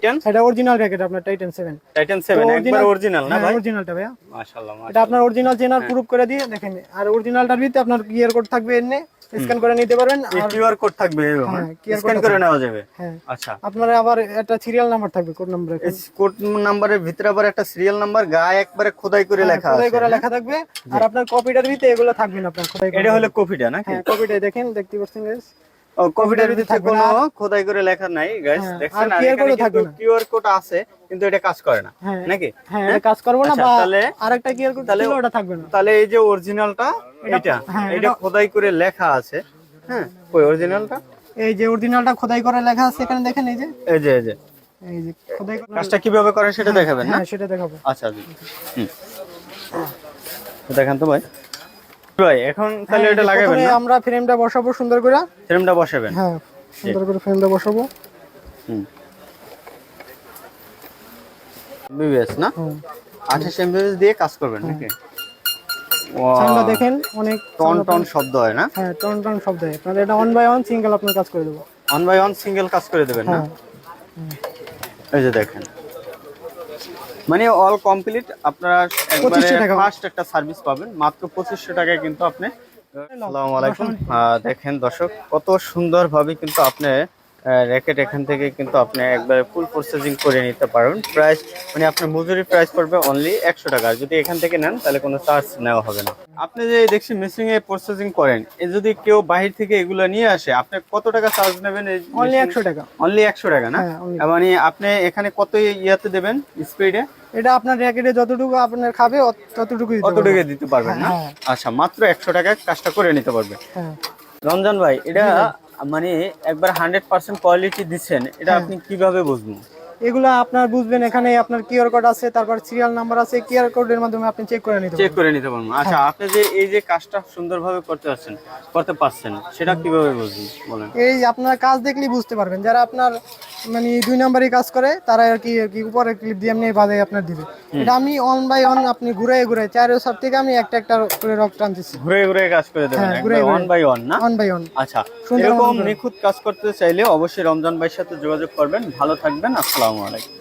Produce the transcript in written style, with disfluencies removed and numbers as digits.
Titan, এটা original racket আপনার Titan 7। Titan 7 একবার অরিজিনাল না ভাই? অরিজিনালটা ভাইয়া মাশাআল্লাহ এটা আপনার অরিজিনাল চেনার প্রুফ করে দিয়ে দেখেন। আর অরিজিনালটার ভিতরে আপনার কিউআর কোড থাকবে, এনে স্ক্যান করে নিতে পারবেন। এই আর কিউআর কোড থাকবে এরকম স্ক্যান করে নেওয়া যাবে। হ্যাঁ আচ্ছা, আপনার আবার একটা সিরিয়াল নাম্বার থাকবে, কোড নাম্বার। এই কোড নাম্বারের ভিতরে আবার একটা সিরিয়াল নাম্বার গায়ে একবারে খোদাই করে লেখা আছে, খোদাই করে লেখা থাকবে। আর আপনার কপিটার ভিতরে এগুলো থাকবে না আপনার খোদাই করে। এটা হলো কপিটা নাকি? হ্যাঁ কপিটা দেখেন, দেখতে পাচ্ছেন গাইস। ও কপিটার ভিতরে কোনো খোদাই করে লেখা নাই গাইস, দেখছেন? আর এখানে কিন্তু কিউআর কোড আছে কিন্তু এটা কাজ করে না নাকি? হ্যাঁ এটা কাজ করবে না। বা তাহলে আরেকটা কিউআর কোড ছিল, ওটা থাকবে না। তাহলে এই যে অরিজিনালটা এটা খোদাই করে লেখা আছে। হ্যাঁ কই অরিজিনালটা? এই যে অরিজিনালটা খোদাই করে লেখা আছে এখানে দেখেন। এই যে এই যে খোদাই করে কাজটা কিভাবে করেন সেটা দেখাবেন না? হ্যাঁ সেটা দেখাবো। আচ্ছা দেখেন তো ভাই। ভাই এখন তাহলে এটা লাগাবেন না? আমরা ফ্রেমটা বসাবো সুন্দর করে। ফ্রেমটা বসাবেন? হ্যাঁ সুন্দর করে ফ্রেমটা বসাবো। বিবিএস না 28 এমবিএস দিয়ে কাজ করবেন নাকি? সাউন্ডটা দেখেন, অনেক টন টন শব্দ হয় না? হ্যাঁ টন টন শব্দ হয়। তাহলে এটা 1 বাই 1 সিঙ্গেল আপনার কাজ করে দেব। 1 বাই 1 সিঙ্গেল কাজ করে দেবেন না? এই যে দেখেন, মানে অল কমপ্লিট আপনারা একবারে ফার্স্ট একটা সার্ভিস পাবেন মাত্র 2500 টাকায় কিন্তু আপনি। আসসালামু আলাইকুম। দেখেন দর্শক কত সুন্দরভাবে কিন্তু আপনি র্যাকেট এখান থেকে কিন্তু আপনি একবারে ফুল প্রসেসিং করে নিতে পারবেন। প্রাইস মানে আপনার মজুরি প্রাইস পড়বে অনলি 100 টাকা। যদি এখান থেকে নেন তাহলে কোনো চার্জ নেওয়া হবে না। আপনি যে দেখছি মেশিং এ প্রসেসিং করেন, এই যদি কেউ বাহির থেকে এগুলো নিয়ে আসে আপনি কত টাকা চার্জ নেবেন? অনলি 100 টাকা। অনলি 100 টাকা না? মানে আপনি এখানে কত ইয়াতে দেবেন স্পিডে? এটা আপনার র্যাকেটে যতটুকু আপনার খাবে ততটুকু দিতে পারবেন না? আচ্ছা মাত্র 100 টাকায় কাজটা করে নিতে পারবে। রমজান ভাই এটা মানে একবার 100% কোয়ালিটি দিচ্ছেন, এটা আপনি কিভাবে বুঝবেন? এগুলা আপনার বুঝবেন, এখানে আপনার কিউআর কোড আছে, তারপর সিরিয়াল নাম্বার আছে। কিউআর কোডের মাধ্যমে আপনি চেক করে নিতে পারবেন। আচ্ছা আপনি যে এই যে কাজটা সুন্দরভাবে করতে পারছেন সেটা কিভাবে বুঝবেন বলেন? এই আপনার কাজ দেখলেই বুঝতে পারবেন। যারা আপনার মানে 2 নাম্বারই কাজ করে তারা আর কি উপরে ক্লিপ দিয়ে এমনি বাঁধে আপনার দিবে। এটা আমি 1 বাই 1 আপনি ঘুরে চারের সব থেকে আমি একটা একটা করে রক টানতেছি। ঘুরে কাজ করে দেবেন একবার 1 বাই 1 না? 1 বাই 1। আচ্ছা এরকম নিখুঁত কাজ করতে চাইলে অবশ্যই রমজান ভাইয়ের সাথে যোগাযোগ করবেন। ভালো থাকবেন। আসসালামু আলাইকুম।